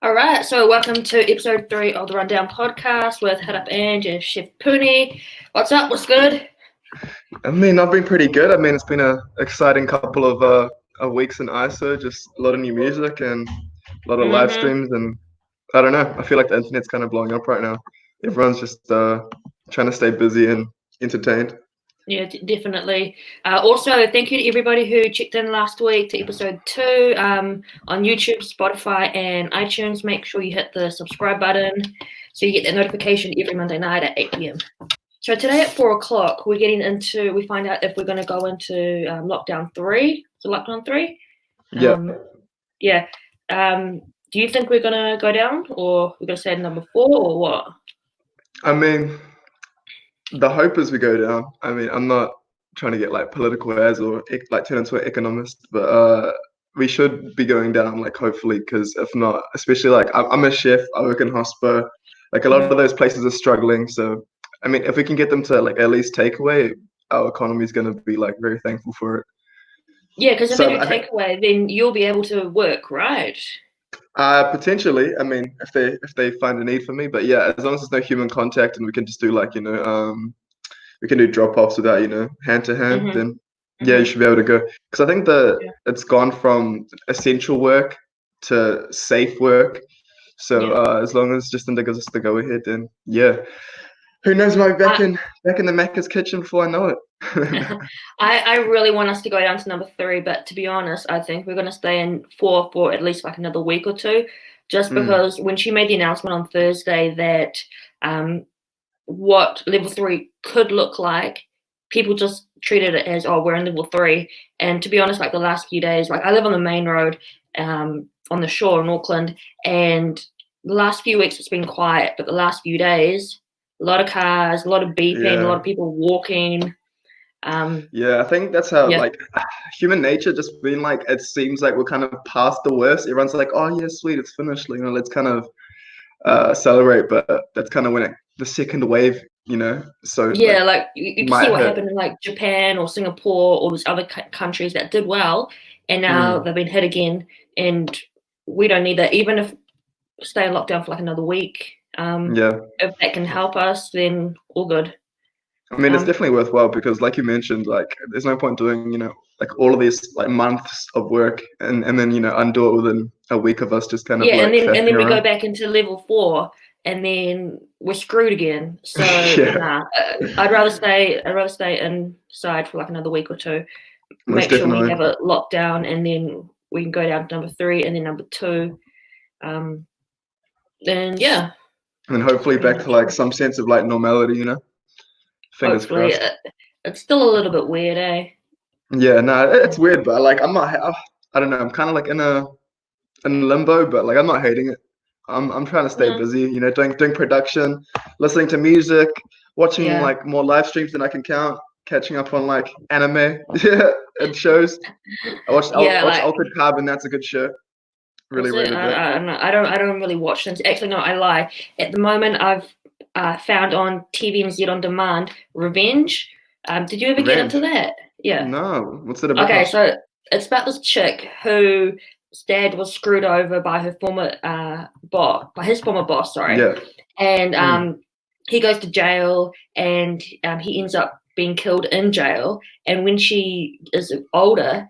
All right, so welcome to episode 3 of the Rundown podcast with Hit Up Ange and Chef Pooney. What's up? What's good? I've been pretty good. It's been a exciting couple of weeks in ISO, just a lot of new music and a lot of live Mm-hmm. streams, and I don't know. I feel like the internet's kind of blowing up right now. Everyone's just trying to stay busy and entertained. Yeah, definitely. Also, thank you to everybody who checked in last week to episode 2 on YouTube, Spotify, and iTunes. Make sure you hit the subscribe button so you get that notification every Monday night at 8 p.m. So today at 4 o'clock, we find out if we're going to go into lockdown 3. So lockdown 3? Yeah. Do you think we're going to go down, or we're going to stay at number 4, or what? The hope is we go down. I'm not trying to get like political as or like turn into an economist, but we should be going down, like, hopefully, because if not, especially like I'm a chef, I work in hospo, like a lot of those places are struggling. So if we can get them to like at least takeaway, our economy is going to be like very thankful for it. Yeah, because if they do takeaway, then you'll be able to work, right? Potentially. If they find a need for me, but yeah, as long as there's no human contact and we can just do like we can do drop-offs without hand to hand, then yeah, you should be able to go. Because I think it's gone from essential work to safe work. So as long as Justin gives us the go ahead, then yeah. Who knows? Might be back in the Macca's kitchen before I know it. I really want us to go down to number 3, but to be honest, I think we're going to stay in 4 for at least like another week or 2, just because when she made the announcement on Thursday that what level 3 could look like, people just treated it as, oh, we're in level 3. And to be honest, like the last few days, like I live on the main road on the shore in Auckland, and the last few weeks it's been quiet, but the last few days, a lot of cars, a lot of beeping, a lot of people walking. Yeah, I think that's how like human nature just being like, it seems like we're kind of past the worst. Everyone's like, oh yeah, sweet, it's finished. Let's kind of celebrate. But that's kind of when the second wave, so yeah, like you can see what hurt. happened in like Japan or Singapore or those other countries that did well, and now they've been hit again, and we don't need that. Even if stay in lockdown for like another week, if that can help us, then all good. It's definitely worthwhile because, like you mentioned, like there's no point doing like all of these like months of work and then undo it within a week of us just kind of like and then we around. go back into level 4 and then we're screwed again. So nah, I'd rather stay inside for like another week or 2. Make sure we have it locked down, and then we can go down to number 3 and then number 2. Then yeah. And then hopefully back to like some sense of like normality, Fingers hopefully. crossed. It's still a little bit weird, eh? Yeah, no, it's weird, but like I'm not. I don't know. I'm kind of like in limbo, but like I'm not hating it. I'm trying to stay busy, doing production, listening to music, watching like more live streams than I can count, catching up on like anime and shows. I watched Altered Carbon. That's a good show. Really rated it. I don't really watch them. Actually, no, I lie. At the moment, I've found on TVNZ on demand Revenge. Did you ever get into that? Yeah. No. What's it about? Okay, so it's about this chick whose dad was screwed over by her former his former boss. Sorry. Yeah. And he goes to jail, and he ends up being killed in jail. And when she is older,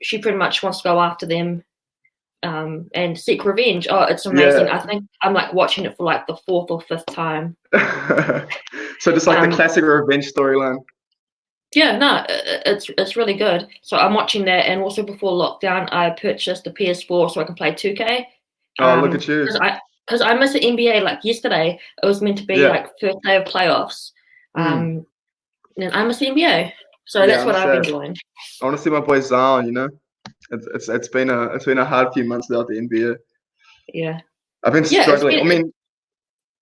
she pretty much wants to go after them. And seek revenge. Oh, it's amazing. I think I'm like watching it for like the 4th or 5th time. So just like the classic revenge storyline. Yeah, no, it's really good. So I'm watching that, and also before lockdown, I purchased the PS4 so I can play 2K. Oh, look at you! Because I missed the NBA. Like yesterday, it was meant to be like first day of playoffs. And I missed the NBA, so that's what I've been doing. I want to see my boy Zion. It's been a hard few months without the NBA. Yeah, I've been struggling.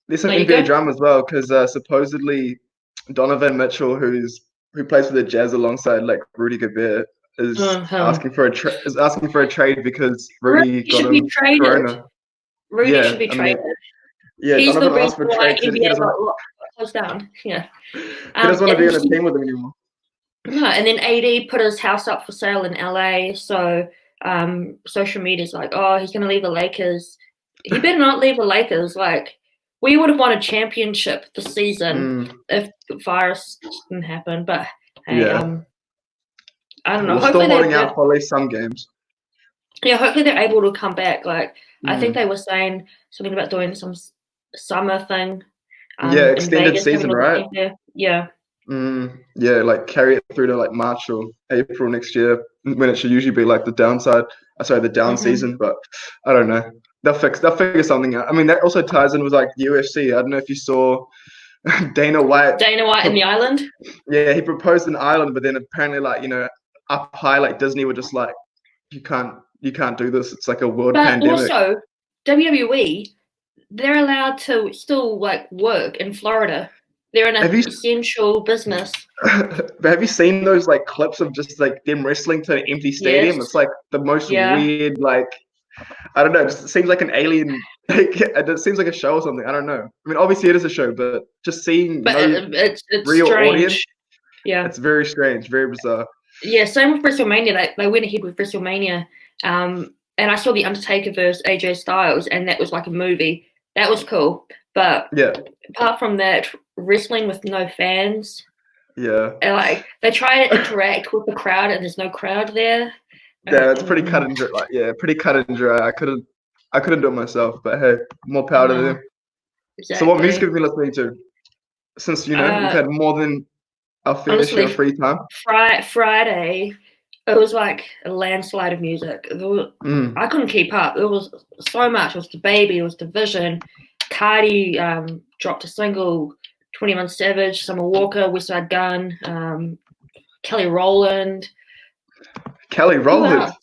There's some NBA drama as well because supposedly Donovan Mitchell, who plays for the Jazz alongside like Rudy Gobert, is asking for a trade because Rudy got him corona. Rudy should be traded. He's Donovan the reason why NBA got closed down. Yeah, he doesn't want to be on a team with him anymore. No, and then AD put his house up for sale in LA. So social media's like, oh, he's going to leave the Lakers. he better not leave the Lakers. Like, we would have won a championship this season if the virus didn't happen. But hey, Yeah. I don't know. We're still Hopefully holding out for at least some games. yeah, hopefully they're able to come back. Like, I think Mm. they were saying something about doing some summer thing. Yeah, In extended Vegas, having season, all the right? teams there. Yeah. Yeah, like carry it through to like March or April next year when it should usually be like the downside. Sorry, the down season. But I don't know. They'll figure something out. I mean, that also ties in with like UFC. I don't know if you saw Dana White. Dana White in the island. Yeah, he proposed an island, but then apparently, like up high, like Disney were just like, you can't do this. It's like a world But pandemic. also, WWE, they're allowed to still like work in Florida. They're an essential business. But have you seen those like clips of just like them wrestling to an empty stadium? Yes. It's like the most weird, like I don't know. It just seems like an alien. Like, it seems like a show or something. I don't know. I mean, obviously it is a show, but just seeing But it's real strange. audience, Yeah, it's very strange, very bizarre. Yeah, same with WrestleMania. They went ahead with WrestleMania, and I saw The Undertaker versus AJ Styles, and that was like a movie. That was cool. But Yeah, apart from that, wrestling with no fans. yeah. And like they try to interact with the crowd, and there's no crowd there. Yeah, it's pretty cut and dry. Like, yeah, pretty cut and dry. I couldn't do it myself, but hey, more power to them. Exactly. So, what music have you been listening to? Since we've had more than our fair share of free time. Friday, it was like a landslide of music. I couldn't keep up. It was so much. It was The Baby. It was Division. Cudi dropped a single. 21 Savage, Summer Walker, West Side Gun, Kelly Rowland. Kelly Rowland.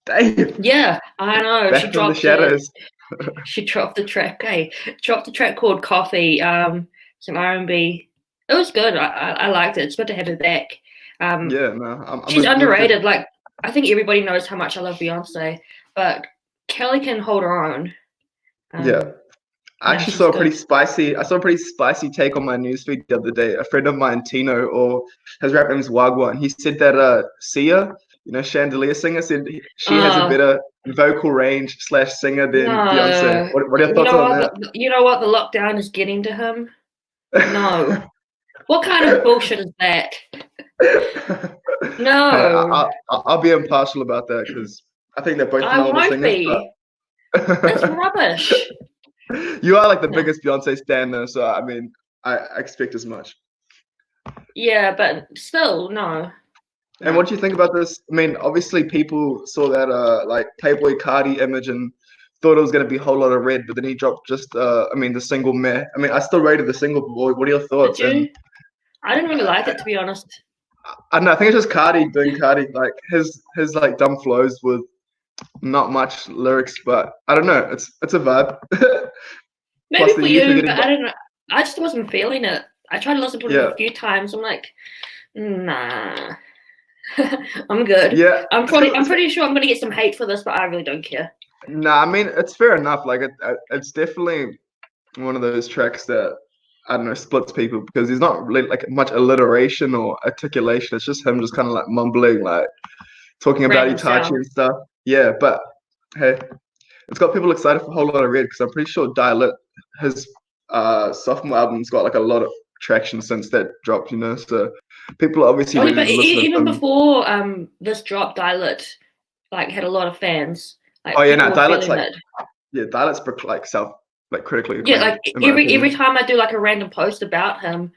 Damn. Yeah, I know. Back from the shadows. She dropped the track. Hey, dropped the track called Coffee. Some R&B. It was good. I liked it. It's good to have her back. Yeah, no, she's underrated. Like, I think everybody knows how much I love Beyonce, but Kelly can hold her own. Yeah. I actually saw a pretty spicy take on my newsfeed the other day. A friend of mine, Tino, or his rap name is Wagwa, and he said that Sia, Chandelier singer, said she has a better vocal range / singer than Beyonce. What are your thoughts on that? You know what? The lockdown is getting to him. No. What kind of bullshit is that? No. I'll be impartial about that because I think they're both phenomenal singers. It's rubbish. You are like the biggest Beyonce stan though, so I mean, I expect as much. Yeah, but still, no. And what do you think about this? I mean, obviously people saw that like Playboy Cardi image and thought it was going to be a whole lot of red, but then he dropped just the single Meh. I mean, I still rated the single, but what are your thoughts? Did you? I didn't really like it, to be honest. I don't know. I think it's just Cardi doing Cardi, like his like dumb flows with not much lyrics, but I don't know. It's a vibe. Maybe for you, but I don't know. I just wasn't feeling it. I tried to listen to it a few times. I'm like, nah. I'm good. Yeah, I'm pretty sure I'm gonna get some hate for this, but I really don't care. Nah, I mean it's fair enough. Like it's definitely one of those tracks that I don't know splits people because there's not really like much alliteration or articulation. It's just him just kind of like mumbling, like talking about Itachi and stuff. Yeah, but hey, it's got people excited for a whole lot of red because I'm pretty sure Dial It, his sophomore album's got like a lot of traction since that dropped. So people are obviously ready to listen even before this drop, Dial It like had a lot of fans. Like, Dial It's like Dial It's like critically acclaimed. Yeah, like every time I do like a random post about him,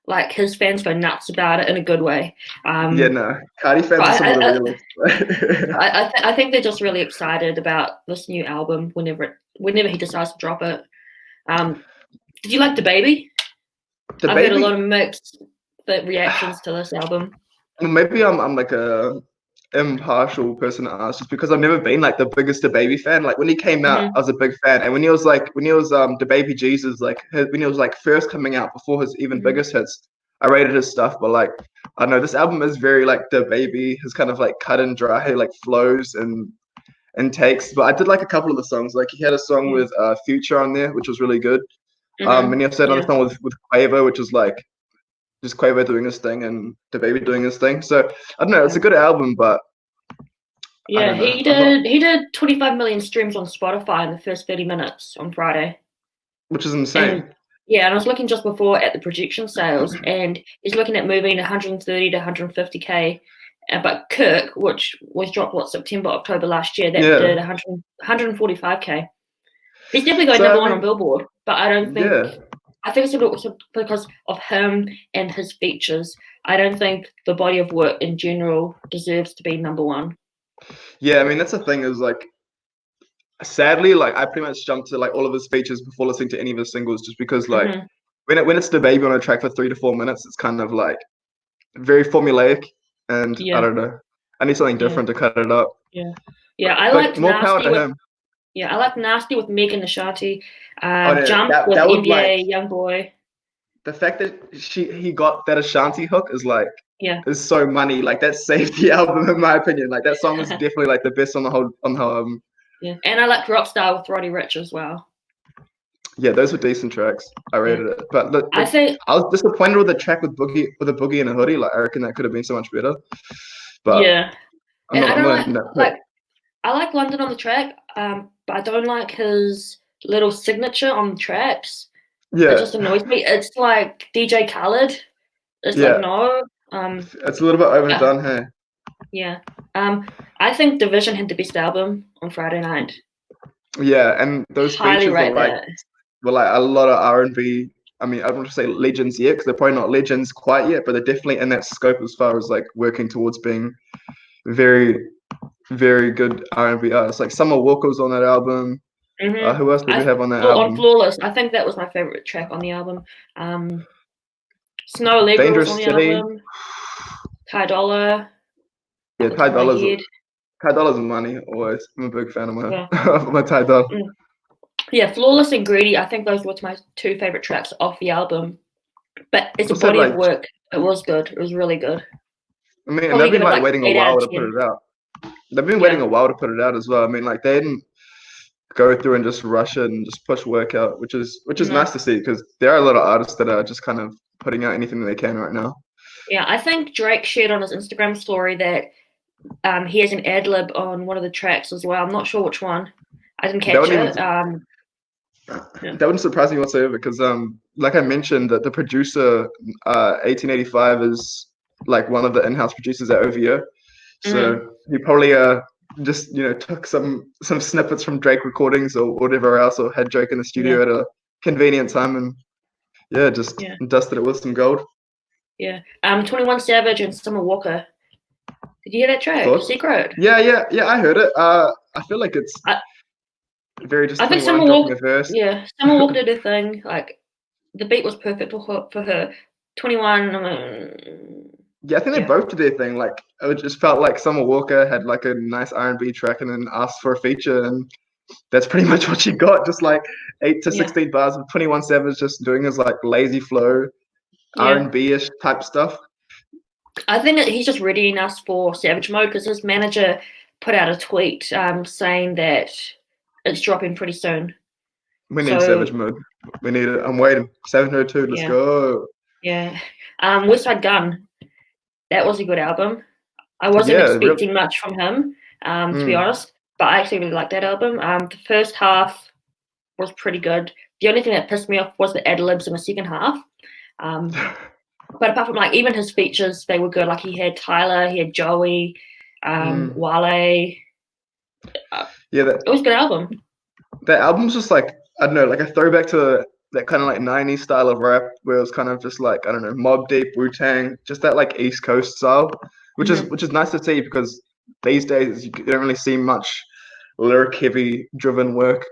like his fans go nuts about it in a good way. Cardi fans are some of the realists. I think they're just really excited about this new album whenever he decides to drop it. Did you like The Baby? I've heard a lot of mixed reactions to this album. Maybe I'm like a impartial person to ask just because I've never been like the biggest DaBaby fan. Like when he came out, I was a big fan, and when he was DaBaby Jesus, like when he was like first coming out before his even biggest hits, I rated his stuff. But like I know this album is very like DaBaby, his kind of like cut and dry like flows and takes. But I did like a couple of the songs. Like he had a song with Future on there, which was really good. And he also had another song with Quavo, which was like just Quavo doing his thing and DaBaby doing his thing. So I don't know, it's a good album, but I Yeah, don't know. I'm not, he did 25 million streams on Spotify in the first 30 minutes on Friday. which is And insane. yeah, and I was looking just before at the projection sales, and he's looking at moving 130 to 150K. But Kirk, which was dropped September, October last year, that did Yeah. 100, 145K. He's definitely going So number I one on mean, Billboard, but I don't think. yeah, I think it's because of him and his features. I don't think the body of work in general deserves to be number one. yeah. I mean, that's the thing is like, sadly, like I pretty much jumped to like all of his features before listening to any of his singles, just because like Hmm. when it's the baby on a track for 3 to 4 minutes, it's kind of like very formulaic, and I Yeah, don't know. I need something yeah, different to cut it up. yeah, yeah. I But liked more power Nasty to with him. Yeah, I like Nasty with Megan Ashanti. Oh, yeah, Jump that with that was like NBA Youngboy. the fact that he got that Ashanti hook Yeah, is so money. Like that saved the album in my opinion. Like that song is definitely like the best on the whole album. yeah. And I like Rockstar with Roddy Ricch as well. Yeah, those were decent tracks. I Yeah, rated it. But I think. I was disappointed with the track with a boogie and a hoodie. Like I reckon that could have been so much better. But Yeah, and I I'm don't not in that pit. like I like London on the track. But I don't like his little signature on the tracks. It Yeah, just annoys me. It's like DJ Khaled. It's like yeah. no. It's a little bit Uh, overdone, hey. yeah. I think Division had the best album on Friday night. Yeah, and those Highly features rate that. were like a lot of R&B. I mean, I don't want to say legends yet because they're probably not legends quite yet, but they're definitely in that scope as far as like working towards being very, very good R&B artists. Like Summer Walker was on that album. Mm-hmm. Who else did we have on that On album? Flawless, I think that was my favorite track on the album. Snow Allegra was on Dangerous the City. album. Ty Dolla, off Yeah, the top of my head. Ty Dolla's money always. I'm a big fan of Yeah. my Ty Dolla. Mm. Yeah, Flawless and Greedy, I think those were my two favorite tracks off the album. But as a Also, body of like, work, it was good. It was really good. I mean, and Probably they've give been it like like waiting a 8 out while of to put 10. it out. They've been waiting Yeah. a while to put it out as well. I mean, like they didn't go through and just rush it and just push work out, which is No. nice to see because there are a lot of artists that are just kind of putting out anything that they can right now. Yeah, I think Drake shared on his Instagram story that he has an ad lib on one of the tracks as well. I'm not sure which one. I didn't That catch wouldn't it. even Yeah. that wouldn't surprise me whatsoever because like I mentioned that the producer 1885 is like one of the in-house producers at OVO, Mm-hmm. so he probably just took some snippets from Drake recordings or whatever else, or had Drake in the Yeah. studio at a convenient time and yeah, just Yeah. dusted it with some gold. Yeah. 21 Savage and Summer Walker. Did you hear that track? Thoughts? Secret. Yeah, I heard it. I feel like it's I, very just I think 21 Summer dropping Walker. a verse. Yeah, Summer Walker did her thing. Like the beat was perfect for her. 21. Yeah, I think they Yeah. both did their thing. Like it just felt like Summer Walker had like a nice R&B track and then asked for a feature, and that's pretty much what she got. Just like 8 to Yeah. 16 bars of 21 Savage just doing his like lazy flow Yeah. R&B-ish type stuff. I think that he's just readying us for Savage Mode because his manager put out a tweet saying that it's dropping pretty soon. We need Savage So Mode. We need it. I'm waiting. 702. Let's yeah, go. yeah. West Side Gun. That was a good album. I wasn't Yeah, real. expecting much from him, to be Mm. honest, but I actually really liked that album. The first half was pretty good. The only thing that pissed me off was the ad libs in the second half. But apart from like even his features, they were good. Like he had Tyler, he had Joey, Wale. Yeah, It was a good album. that album's just like I don't know, like a throwback to that kind of like 90s style of rap where it was kind of just like I don't know, Mobb Deep, Wu-Tang, just that like East Coast style, which is nice to see because these days you don't really see much lyric heavy driven work.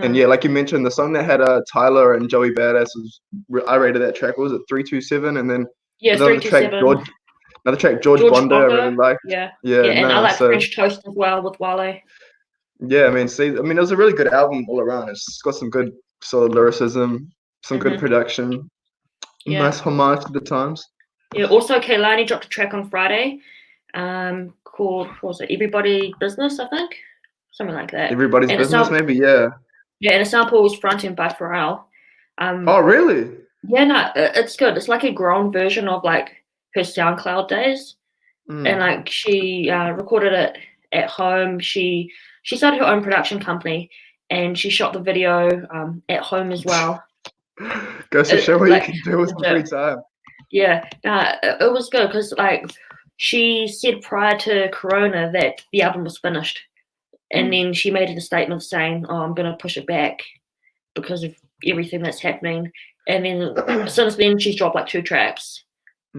And No. yeah, like you mentioned, the song that had Tyler and Joey Badass was I rated that track. What was it 327? And then Yeah, another track 327. George George Bonda I really Bongo. liked. Yeah. Yeah, Yeah, and I nah. like So French Toast as well with Wale. yeah, I mean, it was a really good album all around. It's got some good solid lyricism, some good production, Yeah. nice homage to the times. Yeah. Also, Kehlani dropped a track on Friday, called what was it? Everybody Business, I think, something like that. Everybody's And a business, sample, maybe. Yeah. yeah, and a sample was fronted by Pharrell. Oh, Um, really? yeah, no, it's good. It's like a grown version of like her SoundCloud days, and Mm. like she recorded it at home. She started her own production company, and she shot the video at home as well. Goes to show what you Like, can do with the free time. yeah, it was good because like she said prior to Corona that the album was finished, and then she made a statement saying, "Oh, I'm gonna push it back because of everything that's happening." And then since then, she's dropped like 2 tracks.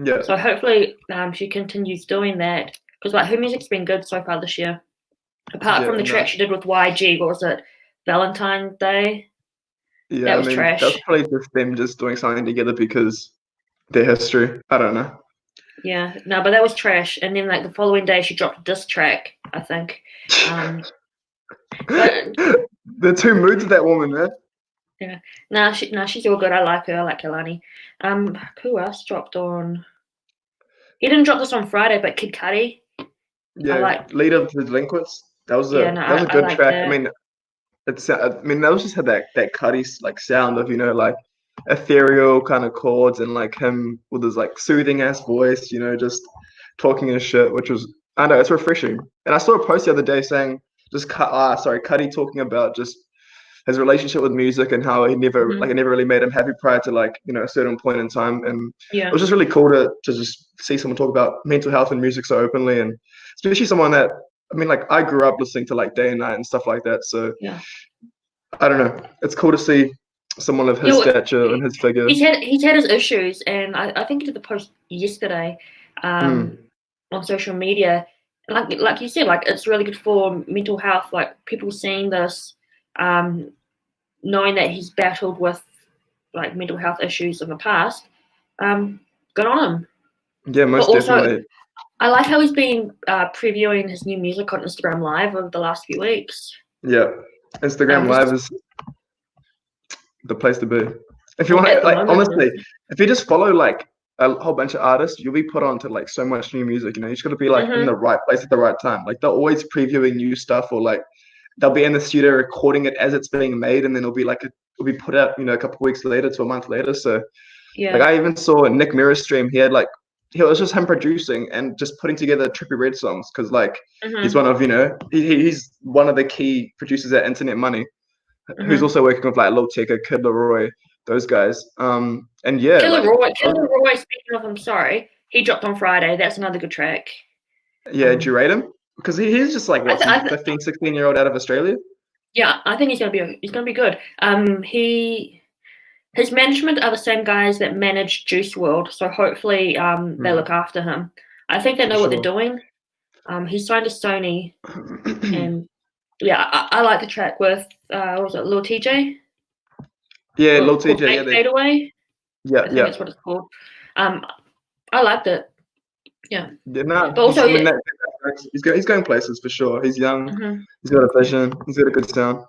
Yeah. So hopefully, she continues doing that because like her music's been good so far this year. Apart from the track she did with YG, what was it, Valentine's Day? Yeah, That was trash. that's probably just them just doing something together because their history. I don't know. Yeah, no, but that was trash. And then like the following day, she dropped a diss track, I think. But the 2 moods of that woman, man. yeah, she's all good. I like her. I like Kalani. Who else dropped on? He didn't drop this on Friday, but Kid Cudi. Yeah, Lead Up to the Delinquents. That was a good like track. that. I mean, that was just had that Cudi like sound of like ethereal kind of chords and like him with his like soothing ass voice, just talking his shit, which was I know it's refreshing. And I saw a post the other day saying Cudi talking about just his relationship with music and how he never it never really made him happy prior to like a certain point in time, and it was just really cool to just see someone talk about mental health and music so openly, and especially someone that like I grew up listening to like Day and Night and stuff like that, so I don't know, it's cool to see someone of his stature and his figure. He's had his issues, and I think he did the post yesterday on social media. Like you said, like it's really good for mental health. Like people seeing this, knowing that he's battled with like mental health issues in the past. Good on him. Yeah, most definitely. I like how he's been previewing his new music on Instagram Live over the last few weeks. Yeah, Instagram Live is the place to be. If you want, honestly, if you just follow like a whole bunch of artists, you'll be put on to like so much new music. You just got to be like in the right place at the right time. Like they're always previewing new stuff, or like they'll be in the studio recording it as it's being made, and then it'll be put out, a couple of weeks later to a month later. So, like I even saw Nick Mirror's stream. He had like it was just him producing and just putting together Trippie Redd songs because like he's one of he's one of the key producers at Internet Money, who's also working with like Lil Tecca, Kid Laroi, those guys. And yeah, Kid Laroi, speaking of him, sorry, he dropped on Friday. That's another good track. Yeah, do you rate him? Because he's just like what, 15, 16-year-old out of Australia. Yeah, I think he's gonna be good. His management are the same guys that manage Juice WRLD, so hopefully they look after him. I think they know what they're doing. He's signed to Sony, and yeah, I like the track with what was it, Lil TJ? Yeah, Lil TJ. Yeah, Fade Away. Yeah, I think that's what it's called. I liked it. Yeah. No, but also he's going places for sure. He's young. He's got a vision. He's got a good sound.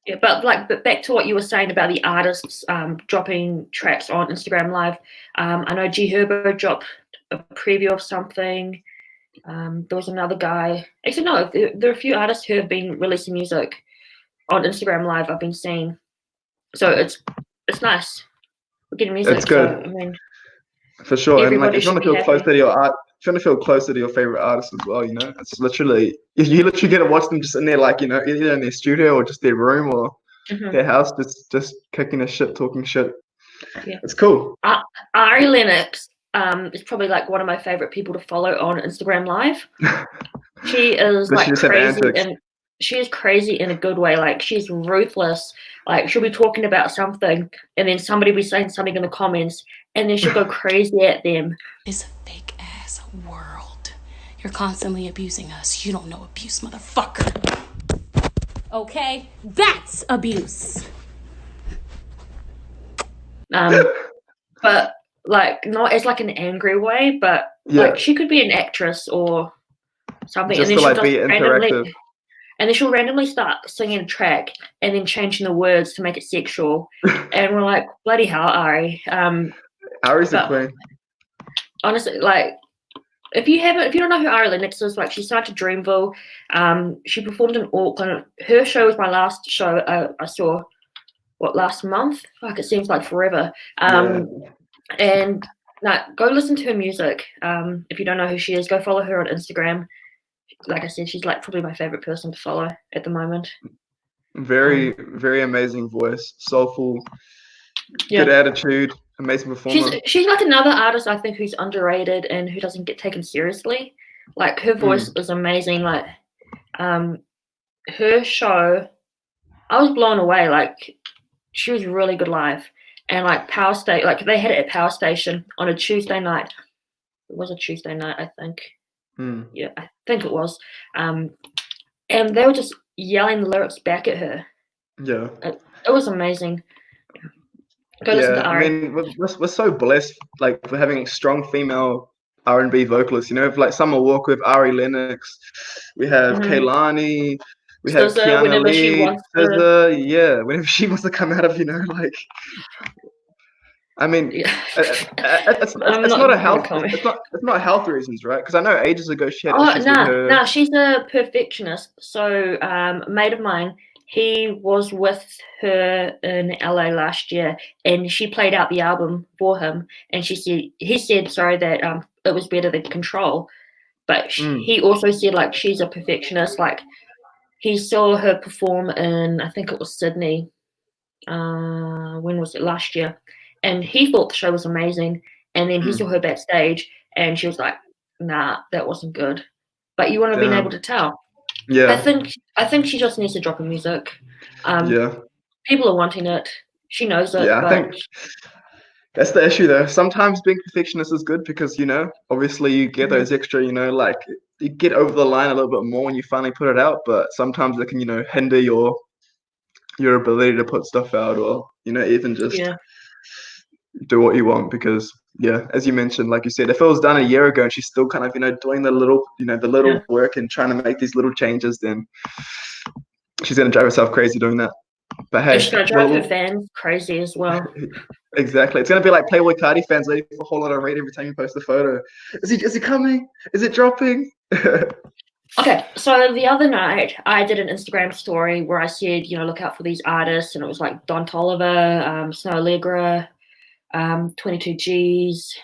Yeah, but back to what you were saying about the artists dropping tracks on Instagram Live. I know G Herbo dropped a preview of something. There was another guy. Actually, no, there are a few artists who have been releasing music on Instagram Live. I've been seeing, so it's nice. We're getting music. It's good. So, for sure, and like if you want to feel closer to your art, if you want to feel closer to your favorite artist as well, it's literally you literally get to watch them just in their like either in their studio or just their room or their house, just kicking a shit, talking shit. Yeah, it's cool. Ari Lennox is probably like one of my favorite people to follow on Instagram Live. She is like crazy, and she is crazy in a good way. Like she's ruthless. Like she'll be talking about something, and then somebody will be saying something in the comments, and then she'll go crazy at them. It's a fake ass world. You're constantly abusing us. You don't know abuse, motherfucker. Okay, that's abuse. But like not as like an angry way, but like she could be an actress or something, just and then to like be interactive. And then she'll randomly start singing a track and then changing the words to make it sexual. And we're like, bloody hell, Ari. Ari's a queen. Honestly, like, if you don't know who Ari Lennox is, like, she signed to Dreamville. She performed in Auckland. Her show was my last show I saw, last month? Like, it seems like forever. And go listen to her music. If you don't know who she is, go follow her on Instagram. like I said, she's like probably my favorite person to follow at the moment. Very, very amazing voice, soulful, Yeah. good attitude, amazing performer. She's like another artist I think who's underrated and who doesn't get taken seriously. Like her voice is amazing. Like her show, I was blown away. Like she was really good live. And like Power Station, like they had it at Power Station on a Tuesday night. It was a Tuesday night, I think. Yeah, I think it was. And they were just yelling the lyrics back at her. Yeah. It was amazing. Go listen to Ari. I mean, we're so blessed, like, for having strong female R&B vocalists. You know, like Summer Walker with Ari Lennox. We have Kehlani. We have SZA, Kiana whenever she Lee. wants to. SZA, yeah, whenever she wants to come out of, you know, like. I mean, it's not a health. It's not health reasons, right? Because I know ages ago she had issues with her. No, she's a perfectionist. So, a mate of mine, he was with her in LA last year, and she played out the album for him. And he said, that it was better than Control. But he also said like she's a perfectionist. Like he saw her perform in, I think it was Sydney. When was it? Last year. And he thought the show was amazing. And then he saw her backstage and she was like, nah, that wasn't good. But you wouldn't have been able to tell. Yeah. I think she just needs to drop her music. People are wanting it. She knows it. Yeah, I think that's the issue though. Sometimes being perfectionist is good because, you know, obviously you get those extra, you know, like you get over the line a little bit more when you finally put it out, but sometimes it can, you know, hinder your ability to put stuff out, or, you know, even just do what you want. Because as you mentioned, like you said, if it was done a year ago and she's still kind of, you know, doing the little work and trying to make these little changes, then she's going to drive herself crazy doing that. But hey, she's going to drive her fans crazy as well. Exactly. It's going to be like Playboy Cudi fans waiting for a whole lot of rate every time you post a photo. Is he coming? Is it dropping? Okay, so the other night I did an Instagram story where I said, you know, look out for these artists, and it was like Don Toliver, Snow Allegra, 22Gs.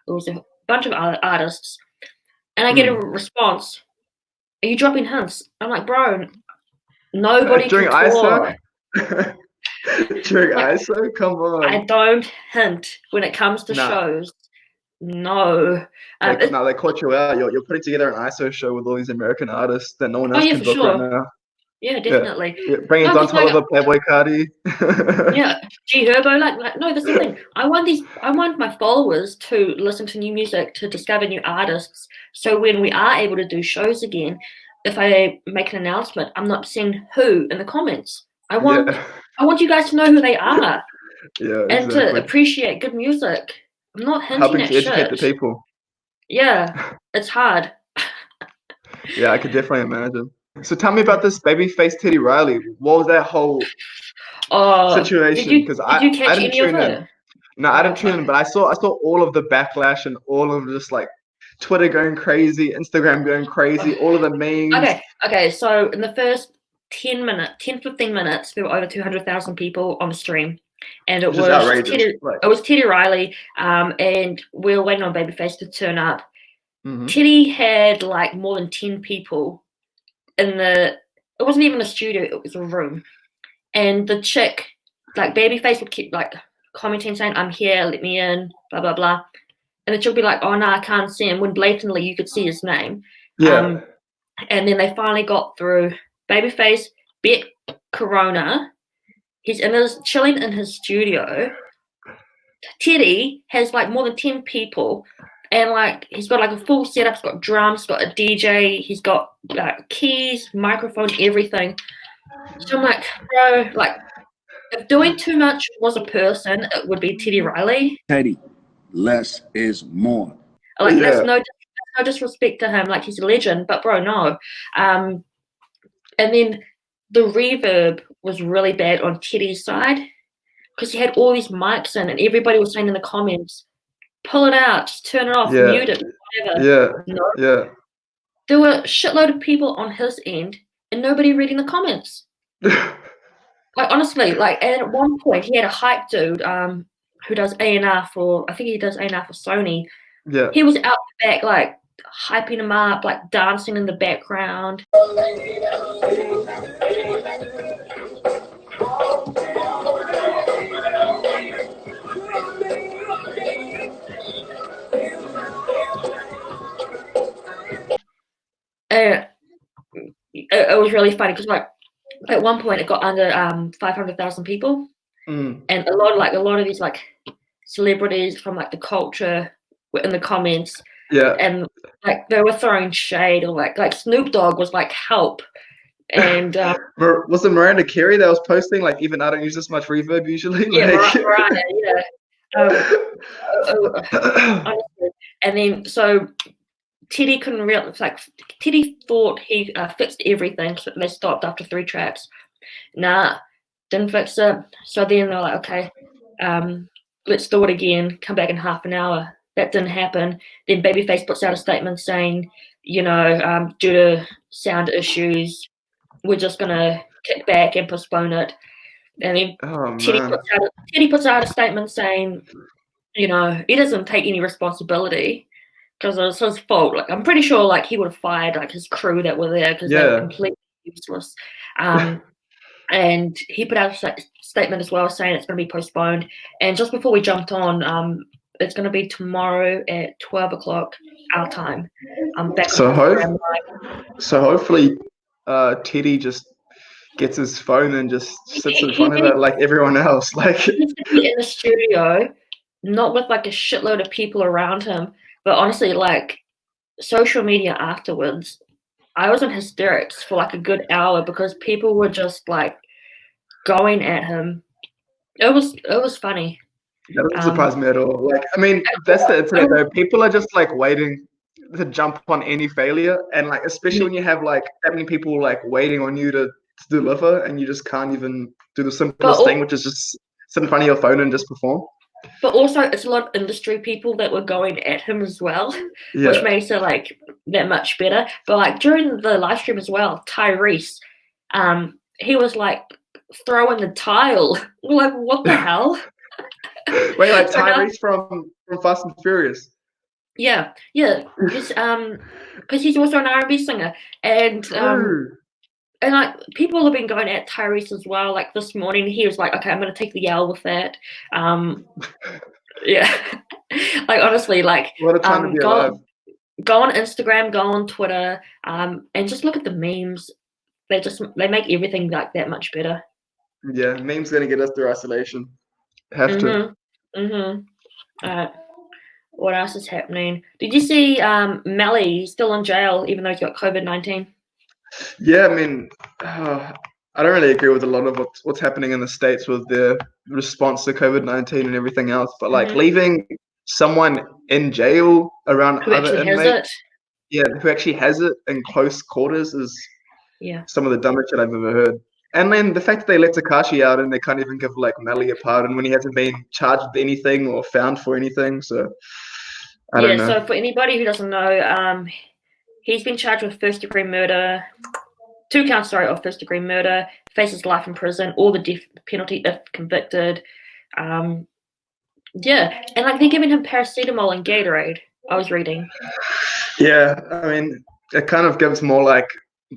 It was a bunch of other artists, and I get a response: "Are you dropping hints?" I'm like, bro, nobody during can ISO. During ISO, come on. I don't hint when it comes to shows. No. They caught you out. You're putting together an ISO show with all these American artists that no one else can book right now. Yeah, definitely. Yeah. Bringing Don Toliver, Playboy Cudi. G Herbo, like no, that's the thing. I want my followers to listen to new music, to discover new artists. So when we are able to do shows again, if I make an announcement, I'm not saying who in the comments. I want you guys to know who they are. And to appreciate good music. I'm not hinting helping at to educate the people. Yeah, it's hard. Yeah, I could definitely imagine. So tell me about this Babyface Teddy Riley. What was that whole situation? Because I didn't tune in. No, I didn't tune in, but I saw all of the backlash and all of just like Twitter going crazy, Instagram going crazy, all of the memes. Okay. So in the first 15 minutes, there were over 200,000 people on the stream. And it was Teddy Riley, and we were waiting on Babyface to turn up. Teddy had like more than 10 people it wasn't even a studio, it was a room. And the chick, like Babyface would keep like commenting saying, "I'm here, let me in, blah, blah, blah." And the chick would be like, "Oh no, I can't see him," when blatantly you could see his name. And then they finally got through. Babyface bet Corona. He's chilling in his studio. Teddy has like more than 10 people, and like he's got like a full setup. He's got drums, he's got a DJ, he's got keys, microphone, everything. So I'm like, bro, like if doing too much was a person, it would be Teddy Riley. Teddy, less is more. Like there's no disrespect to him. Like he's a legend, but bro, no. And then the reverb was really bad on Teddy's side because he had all these mics in, and everybody was saying in the comments, "Pull it out, just turn it off, mute it, whatever." There were a shitload of people on his end and nobody reading the comments. Like honestly, like at one point he had a hype dude who does A&R for, I think he does A&R for Sony. He was out the back like hyping him up, like dancing in the background. It was really funny because like at one point it got under 500,000 people, and a lot of these like celebrities from like the culture were in the comments, and like they were throwing shade, or like Snoop Dogg was like help, and was it Miranda Carey that was posting like, even I don't use this much reverb usually? Yeah, like... Mariah, honestly. And then so Teddy couldn't realize, like Teddy thought he fixed everything, so they stopped after 3 tracks. Nah, didn't fix it. So then they're like, okay, let's do it again, come back in half an hour. That didn't happen. Then Babyface puts out a statement saying, you know, due to sound issues, we're just gonna kick back and postpone it. And then Teddy puts out a statement saying, you know, he doesn't take any responsibility because it was his fault. Like, I'm pretty sure like he would have fired like his crew that were there because they were completely useless. And he put out a statement as well saying it's going to be postponed. And just before we jumped on, it's going to be tomorrow at 12 o'clock our time. Back so hopefully Teddy just gets his phone and just sits in front of it like everyone else. Like, he's going to be in the studio, not with like a shitload of people around him, but honestly, like social media afterwards, I was in hysterics for like a good hour because people were just like going at him. It was funny. That doesn't surprise me at all. Like, I mean, that's the internet though. People are just like waiting to jump on any failure, and like especially when you have like that many people like waiting on you to deliver, and you just can't even do the simplest thing, which is just sit in front of your phone and just perform. But also, it's a lot of industry people that were going at him as well, which makes it like that much better. But like during the live stream as well, Tyrese, he was like throwing the tile. We're like, what the hell? Wait, like Tyrese from Fast and Furious? Yeah, because he's also an R&B singer, and like people have been going at Tyrese as well. Like this morning, he was like, "Okay, I'm going to take the L with that." Yeah, like honestly, like what a time to be alive. Go on Instagram, go on Twitter, and just look at the memes. They make everything like that much better. Yeah, memes going to get us through isolation. Have to. What else is happening? Did you see Melly? He's still in jail, even though he's got COVID-19. Yeah, I mean, I don't really agree with a lot of what's happening in the States with their response to COVID-19 and everything else. But like leaving someone in jail around other inmates, who actually has it in close quarters is some of the dumbest shit I've ever heard. And then the fact that they let Tekashi out and they can't even give like Melly a pardon when he hasn't been charged with anything or found for anything. So I don't know. So for anybody who doesn't know, he's been charged with first-degree murder, 2 counts of first-degree murder, faces life in prison, or the death penalty if convicted. And like they're giving him paracetamol and Gatorade. I was reading. Yeah, I mean, it kind of gives more like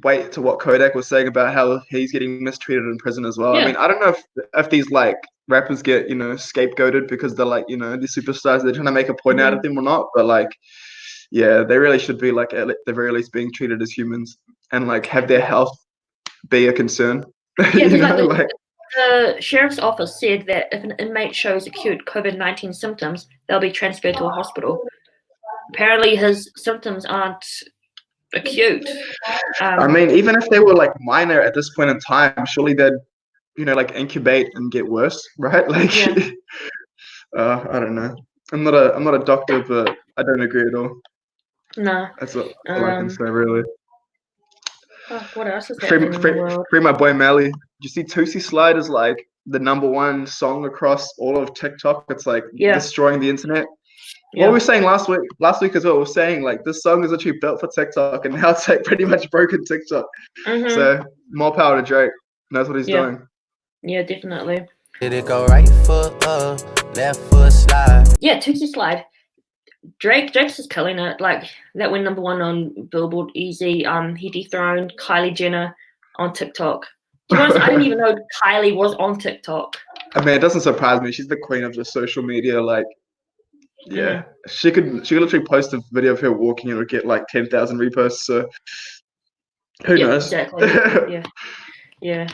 weight to what Kodak was saying about how he's getting mistreated in prison as well. I mean, I don't know if these like rappers get, you know, scapegoated because they're like, you know, the superstars, they're trying to make a point out of them or not, but like, yeah, they really should be like at the very least being treated as humans and like have their health be a concern. Yeah, you know, like the sheriff's office said that if an inmate shows acute COVID-19 symptoms, they'll be transferred to a hospital. Apparently his symptoms aren't acute. I mean, even if they were like minor at this point in time, surely they'd, you know, like incubate and get worse, right? Like, I don't know. I'm not a doctor, but I don't agree at all. No, that's all I can say, really. What else is happening in the world? Free my boy Melly. You see, Tootsie Slide is like the #1 song across all of TikTok. It's like destroying the internet. What we were saying last week as well, we were saying like this song is actually built for TikTok, and now it's like pretty much broken TikTok. So more power to Drake. Knows what he's doing. Yeah, definitely. Did it go right foot up, left foot slide? Yeah, Tootsie Slide. Drake's just killing it. Like that went #1 on Billboard Easy. He dethroned Kylie Jenner on TikTok. To be honest, I didn't even know Kylie was on TikTok. I mean, it doesn't surprise me. She's the queen of the social media. Like, yeah, she could literally post a video of her walking and it would get like 10,000 reposts. So who knows? Exactly. Yeah.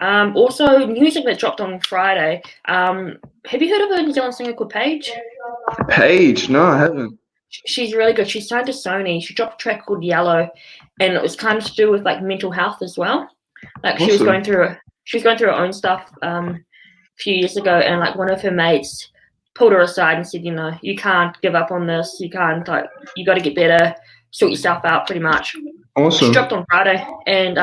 Also, music that dropped on Friday. Have you heard of a New Zealand singer called Paige? Paige? No, I haven't. She's really good. She's signed to Sony. She dropped a track called Yellow, and it was kind of to do with like mental health as well. Like Awesome. she was going through her own stuff a few years ago, and like one of her mates pulled her aside and said, you can't give up on this. You can't, like, you got to get better, sort yourself out, pretty much. Awesome. She dropped on Friday, and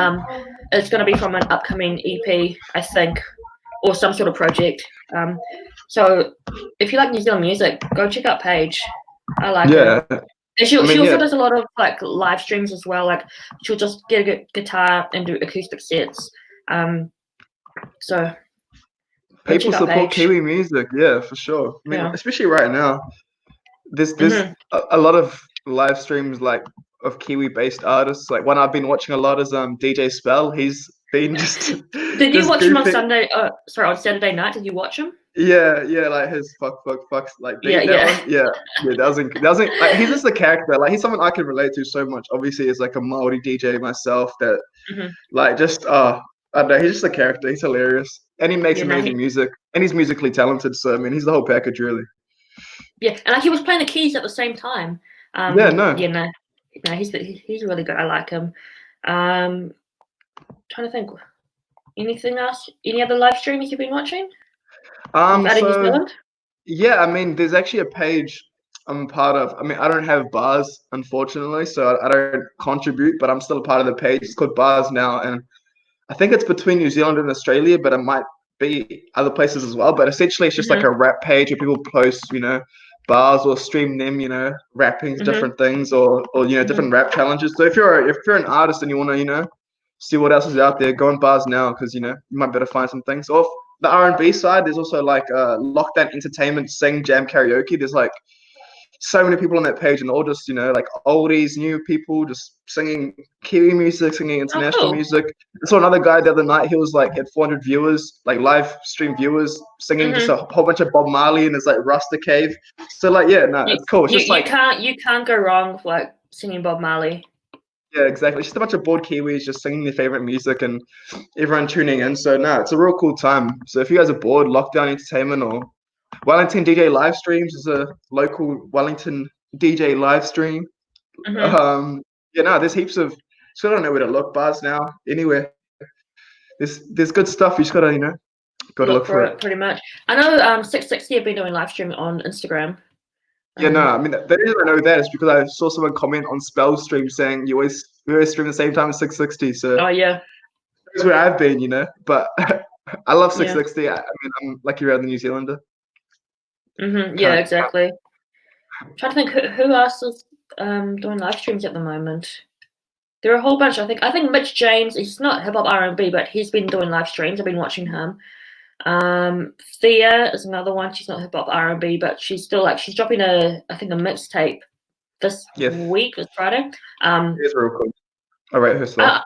it's going to be from an upcoming EP, I think, or some sort of project. So if you like New Zealand music, go check out Paige. I like her. And she also does a lot of like live streams as well. Like she'll just get a guitar and do acoustic sets. So people support Kiwi music, yeah, for sure. I mean, especially right now, there's a lot of live streams like of Kiwi-based artists. Like one I've been watching a lot is DJ Spell. He's been just. Did you watch him on Sunday? On Saturday night. Did you watch him? Yeah, like his fuck, like beat that one. Yeah, that wasn't like he's just a character. Like he's someone I can relate to so much. Obviously, as like a Māori DJ myself, that like just I don't know. He's just a character. He's hilarious, and he makes amazing music, and he's musically talented. So I mean, he's the whole package, really. Yeah, and like he was playing the keys at the same time. He's really good. I like him. Trying to think, anything else? Any other live streams you've been watching? Yeah, I mean, there's actually a page I'm part of. I mean, I don't have bars, unfortunately, so I don't contribute, but I'm still a part of the page. It's called Bars Now, and I think it's between New Zealand and Australia, but it might be other places as well. But essentially, it's just like a rap page where people post, bars or stream them, rapping different things or different rap challenges. So if you're an artist and you want to, see what else is out there, go on Bars Now because you might better find some things. Or the R&B side, there's also like Lockdown Entertainment Sing Jam Karaoke. There's like so many people on that page and all just like oldies, new people just singing Kiwi music, singing international music. I saw another guy the other night. He was like had 400 viewers, like live stream viewers, singing just a whole bunch of Bob Marley in his like Rasta cave. So like it's cool. It's just like you can't go wrong with like singing Bob Marley. Yeah, exactly. It's just a bunch of bored Kiwis just singing their favorite music and everyone tuning in. So it's a real cool time. So if you guys are bored, Lockdown Entertainment or Wellington DJ live streams is a local Wellington DJ live stream. There's heaps of. So I don't know where to look. Bars Now, anywhere. There's good stuff. You just gotta gotta look for it. Pretty much. I know 660 have been doing live streaming on Instagram. Yeah, I mean, the reason I know that is because I saw someone comment on Spell's stream saying we always stream the same time as 660. So that's where I've been, But I love 660. I mean, I'm lucky around the New Zealander. Yeah, exactly. I'm trying to think who else is doing live streams at the moment. There are a whole bunch. I think Mitch James. He's not hip hop R&B, but he's been doing live streams. I've been watching him. Thea is another one. She's not hip hop R&B, but she's still she's dropping a mixtape this week, this Friday. It's real cool. I rate her song.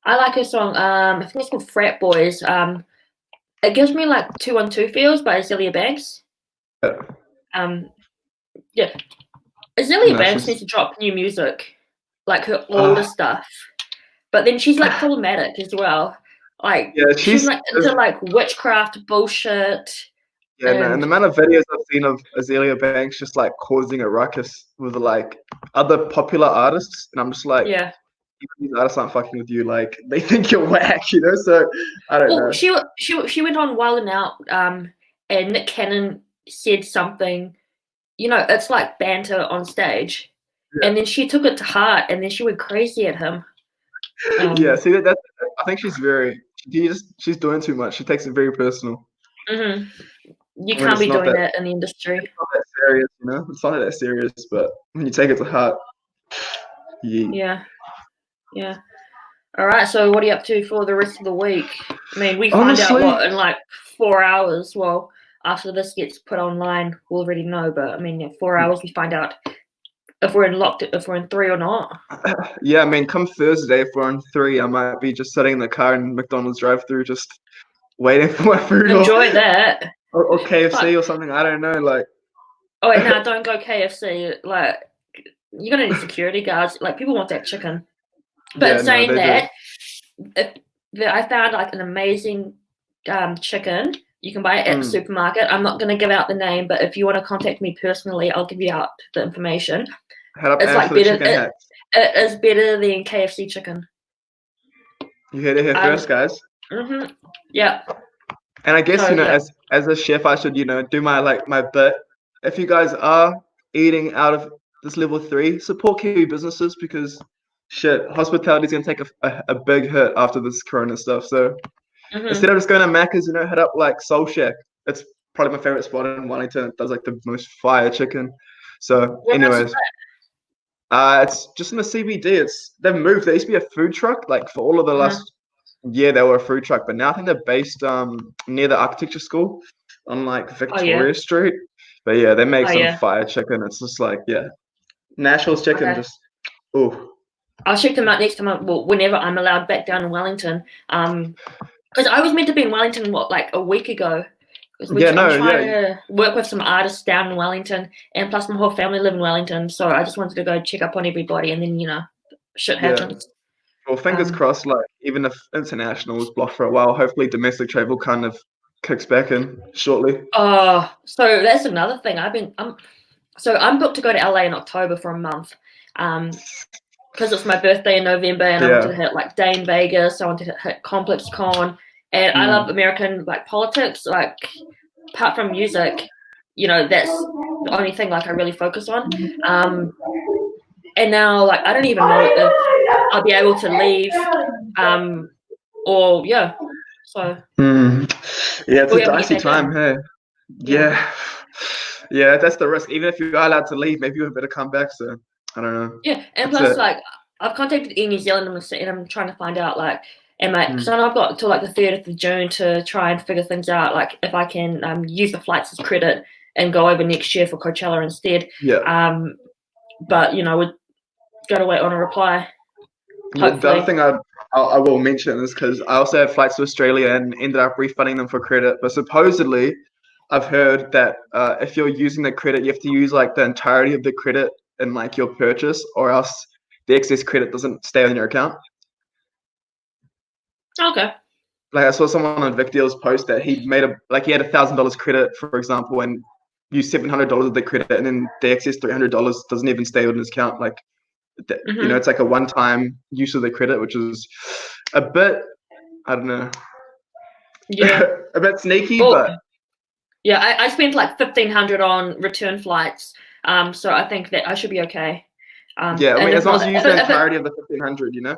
I like her song. I think it's called Frat Boys. It gives me like 212 Feels by Azealia Banks. Azealia Banks needs to drop new music, like her older stuff. But then she's like problematic as well. Like she's like into like witchcraft bullshit. And the amount of videos I've seen of Azealia Banks just like causing a ruckus with like other popular artists, and I'm just like, these artists aren't fucking with you. Like they think you're whack, So I don't know. She went on Wild 'N Out, and Nick Cannon said something. It's like banter on stage, and then she took it to heart, and then she went crazy at him. See that I think she's doing too much. She takes it very personal. You can't be doing that in the industry. It's not that serious, It's not that serious, but when you take it to heart, yeah. All right. So what are you up to for the rest of the week? I mean, we find out in like 4 hours. Well, after this gets put online, we'll already know. But I mean, 4 hours, we find out if we're in 3 or not. Yeah, I mean, come Thursday, if we're on 3, I might be just sitting in the car in McDonald's drive-through, just waiting for my food, Enjoy that. or KFC Like, or something. I don't know, like. oh wait, no, don't go KFC. Like, you're gonna need security guards. Like, people want that chicken. But Yeah, in no, saying they do. that, I found like an amazing chicken. You can buy it at the supermarket. I'm not going to give out the name, but if you want to contact me personally, I'll give you out the information. Hit Up It's Ange like for the better. chicken hacks. It is better than KFC chicken. You heard it here first, guys. Yeah. And I guess, So, you know, yeah. as a chef, I should, you know, do my bit. If you guys are eating out of this level 3, support Kiwi businesses, because shit, hospitality is gonna take a big hit after this Corona stuff. So instead of just going to Macca's, you know, hit up like Soul Shack. It's probably my favorite spot in Wellington. It does like the most fire chicken. So, anyways, it's just in the CBD. They've moved. They used to be a food truck. Like for all of the last year, they were a food truck, but now I think they're based near the architecture school on like Victoria Street. But yeah, they make some fire chicken. It's just like Nashville's chicken. Just I'll check them out next time. Well, whenever I'm allowed back down in Wellington. Because I was meant to be in Wellington like a week ago. I'm trying to work with some artists down in Wellington, and plus my whole family live in Wellington, so I just wanted to go check up on everybody, and then shit happens. Well, fingers crossed. Like even if international was blocked for a while, hopefully domestic travel kind of kicks back in shortly. Oh, so that's another thing. I'm booked to go to LA in October for a month. Because it's my birthday in November, and I wanted to hit like day in Vegas. I wanted to hit Complex Con, and I love American like politics. Like apart from music, that's the only thing like I really focus on. And now like I don't even know if I'll be able to leave. So. Yeah, it's a dicey time, hey. Yeah, that's the risk. Even if you are allowed to leave, maybe you better come back. So I don't know. Yeah, and plus, like, I've contacted Air New Zealand and I'm trying to find out, like, because I know I've got until like the 30th of June to try and figure things out, like if I can use the flights as credit and go over next year for Coachella instead. Yeah. But we've got to wait on a reply. Yeah, the other thing I will mention is because I also had flights to Australia and ended up refunding them for credit. But supposedly, I've heard that if you're using the credit, you have to use like the entirety of the credit in like your purchase, or else the excess credit doesn't stay on your account. Okay. Like I saw someone on Vic Deal's post that he had $1,000 credit, for example, and used $700 of the credit, and then the excess $300 doesn't even stay on his account. Like, it's like a one-time use of the credit, which is a bit, I don't know, a bit sneaky, but. Yeah, I spent like $1,500 on return flights, so I think that I should be okay. Yeah, I mean, as long as you use the entirety of the $1,500,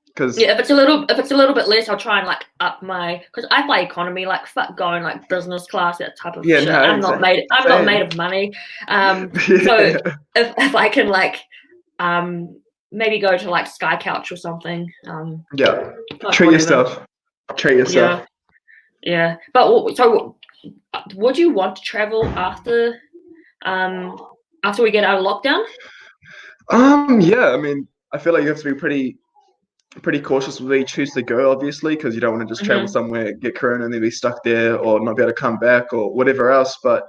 because if it's a little bit less, I'll try and like up my, because I fly economy, like fuck going like business class, that type of shit. No, I'm not made of money. So if I can like maybe go to like Sky Couch or something. Treat yourself. Yeah. But so would you want to travel after we get out of lockdown? Yeah, I mean, I feel like you have to be pretty cautious with where you choose to go, obviously, because you don't want to just travel somewhere, get corona, and then be stuck there, or not be able to come back, or whatever else. But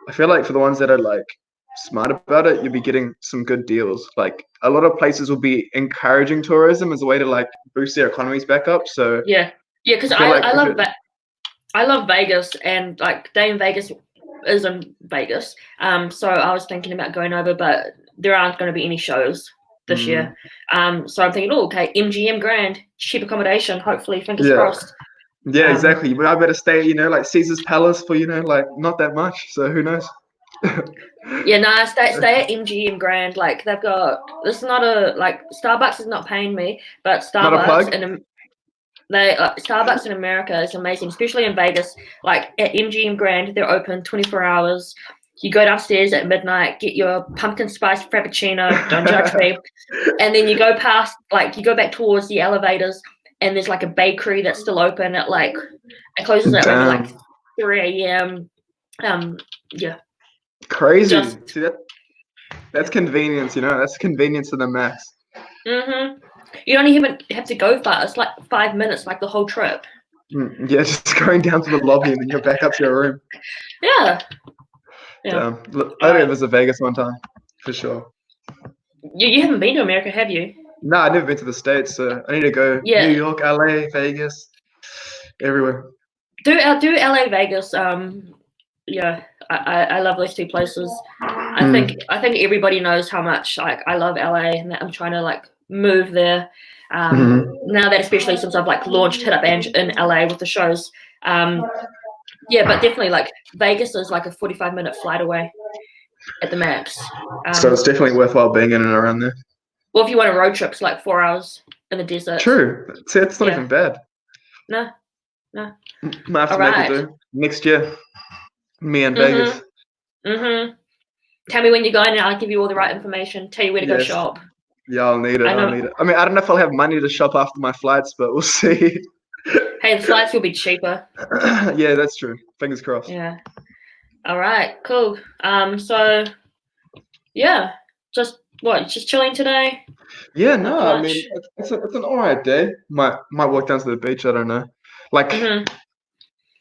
I feel like for the ones that are like smart about it, you'll be getting some good deals. Like a lot of places will be encouraging tourism as a way to like boost their economies back up. So because I love Vegas, and like day in Vegas is in Vegas. So I was thinking about going over, but there aren't going to be any shows this year. So I'm thinking, okay, MGM Grand, cheap accommodation, hopefully, fingers crossed. Yeah, exactly. But I better stay, like Caesar's Palace for, like not that much. So who knows? Stay at MGM Grand. Like they've got, this is not Starbucks is not paying me, but Starbucks Starbucks in America is amazing, especially in Vegas. Like at MGM Grand, they're open 24 hours. You go downstairs at midnight, get your pumpkin spice frappuccino, don't judge me, and then you go past, like you go back towards the elevators, and there's like a bakery that's still open at like, it closes at maybe like 3 a.m. Crazy. That's convenience, you know. That's convenience to the max. You don't even have to go far. It's like 5 minutes, like the whole trip. Yeah, just going down to the lobby and then you're back up to your room. Yeah. Look, I gotta visit Vegas one time, for sure. You haven't been to America, have you? No, I've never been to the States, so I need to go. Yeah. New York, LA, Vegas, everywhere. Do LA, Vegas. Yeah, I love those two places. I think everybody knows how much I love LA and that I'm trying to like move there. Now that especially since I've like launched Hit Up Ange in LA with the shows. Yeah, but definitely like Vegas is like a 45-minute flight away at the max. So it's definitely worthwhile being in and around there. Well, if you want a road trip, it's like 4 hours in the desert. True. See, it's not even bad. No. Might have to make it do next year. Me and Vegas. Tell me when you're going and I'll give you all the right information. Tell you where to go shop. Yeah, I'll need it. I'll need it. I mean, I don't know if I'll have money to shop after my flights, but we'll see. Hey, the flights will be cheaper. Yeah, that's true. Fingers crossed. Yeah. All right. Cool. So, yeah, just chilling today. Yeah, no, I mean it's an alright day. Might walk down to the beach. I don't know. Like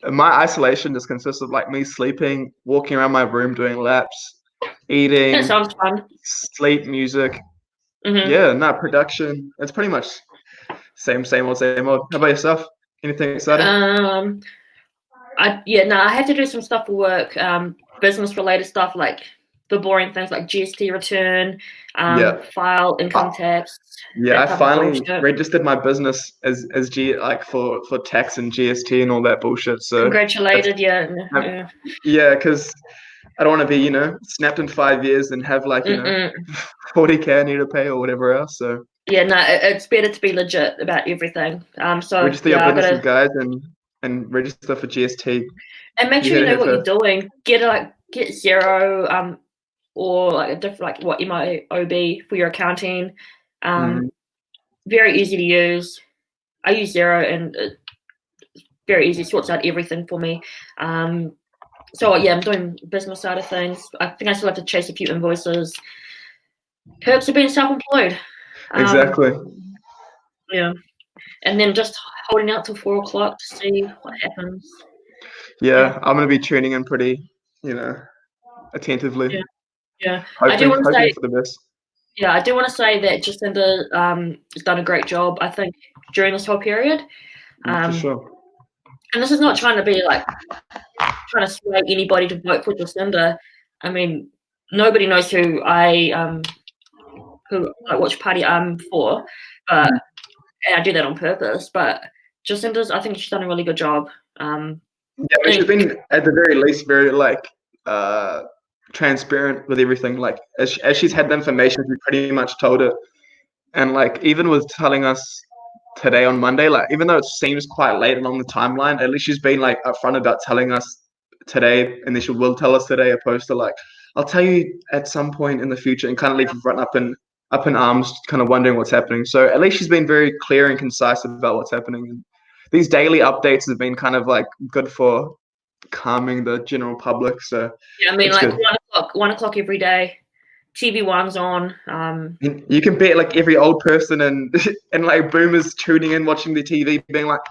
my isolation just consists of like me sleeping, walking around my room, doing laps, eating. That sounds fun. Sleep, music. Yeah, no production. It's pretty much same old. How about yourself? Anything exciting? I have to do some stuff for work, business related stuff like the boring things like GST return, file income tax. Yeah, I finally registered my business as for tax and GST and all that bullshit. So congratulated, yeah, because I don't want to be snapped in 5 years and have like 40K I need to pay or whatever else. So yeah, no, it's better to be legit about everything. So register your businesses, guys, and register for GST. And make sure you know what you're doing. Get Xero, or like a different like what MIOB for your accounting. Very easy to use. I use Xero and it's very easy, sorts out everything for me. So yeah, I'm doing business side of things. I think I still have to chase a few invoices. Perks of being self-employed. Exactly. Yeah, and then just holding out till 4 o'clock to see what happens. Yeah, I'm gonna be tuning in pretty, attentively. Yeah. I do want to say for the best. Yeah, I do want to say that Jacinda has done a great job, I think, during this whole period. For sure. And this is not trying to be like trying to sway anybody to vote for Jacinda. I mean, nobody knows which party I'm for, and I do that on purpose. But Jacinda's, I think she's done a really good job. Yeah, but she's been at the very least very transparent with everything. Like as she's had the information, we pretty much told her. And like even with telling us today on Monday, like even though it seems quite late along the timeline, at least she's been like upfront about telling us today, and then she will tell us today, opposed to like I'll tell you at some point in the future, and kind of leave everyone up in arms, kind of wondering what's happening. So at least she's been very clear and concise about what's happening. And these daily updates have been kind of like good for calming the general public. So yeah, I mean like 1 o'clock every day. TV1's on. You can bet like every old person and like boomers tuning in, watching the TV, being like,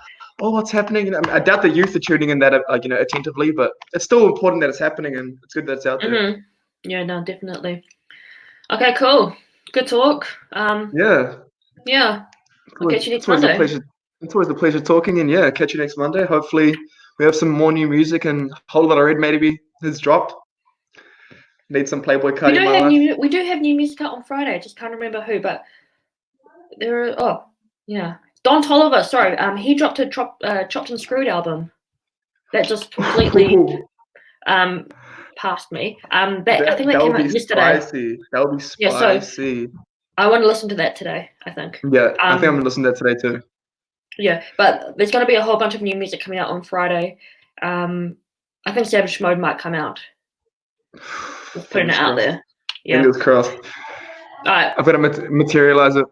"Oh, what's happening?" And I doubt the youth are tuning in that attentively, but it's still important that it's happening, and it's good that it's out there. Yeah, no, definitely. Okay, cool. Good talk. Yeah. I'll catch you next Monday. It's always a pleasure talking, and catch you next Monday. Hopefully, we have some more new music, and Whole Lotta Red maybe has dropped. Need some Playboy Cudi in my life. We do have new music out on Friday. I just can't remember who, but there are. Don Toliver. Sorry, he dropped a Chopped and Screwed album that just completely passed me. I think that came out yesterday. That would be spicy. Yeah, so I want to listen to that today. I think. Yeah, I think I'm gonna listen to that today too. Yeah, but there's going to be a whole bunch of new music coming out on Friday. I think Savage Mode might come out. Just putting it out there. Yeah. Fingers crossed. All right. I've got to materialize it.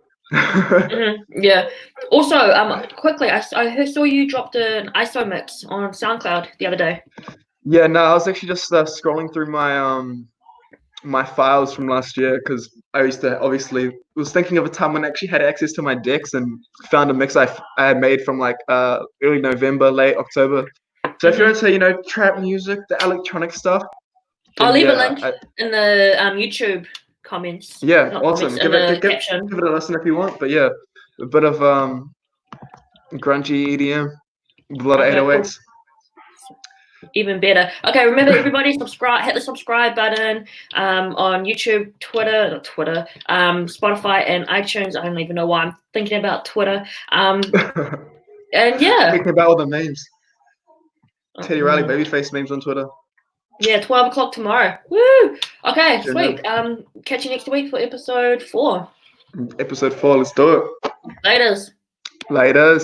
Yeah. Also, quickly, I saw you dropped an ISO mix on SoundCloud the other day. Yeah, no, I was actually just scrolling through my my files from last year because I used to obviously was thinking of a time when I actually had access to my decks and found a mix I had made from like early November, late October. So if you're into trap music, the electronic stuff, I'll then leave a yeah, link in the YouTube comments. yeah, Not awesome. comments, in the Give caption. it a listen if you want. But yeah, a bit of grungy EDM, with a lot of Okay, cool. 808s. Even better. Okay, remember everybody, hit the subscribe button on YouTube, Spotify, and iTunes. I don't even know why I'm thinking about Twitter. And yeah, Thinking about all the memes. Teddy Riley, Babyface memes on Twitter. Yeah, 12 o'clock tomorrow. Woo! Okay, Sure sweet. Catch you next week for episode 4. Episode 4, let's do it. Laters. Laters.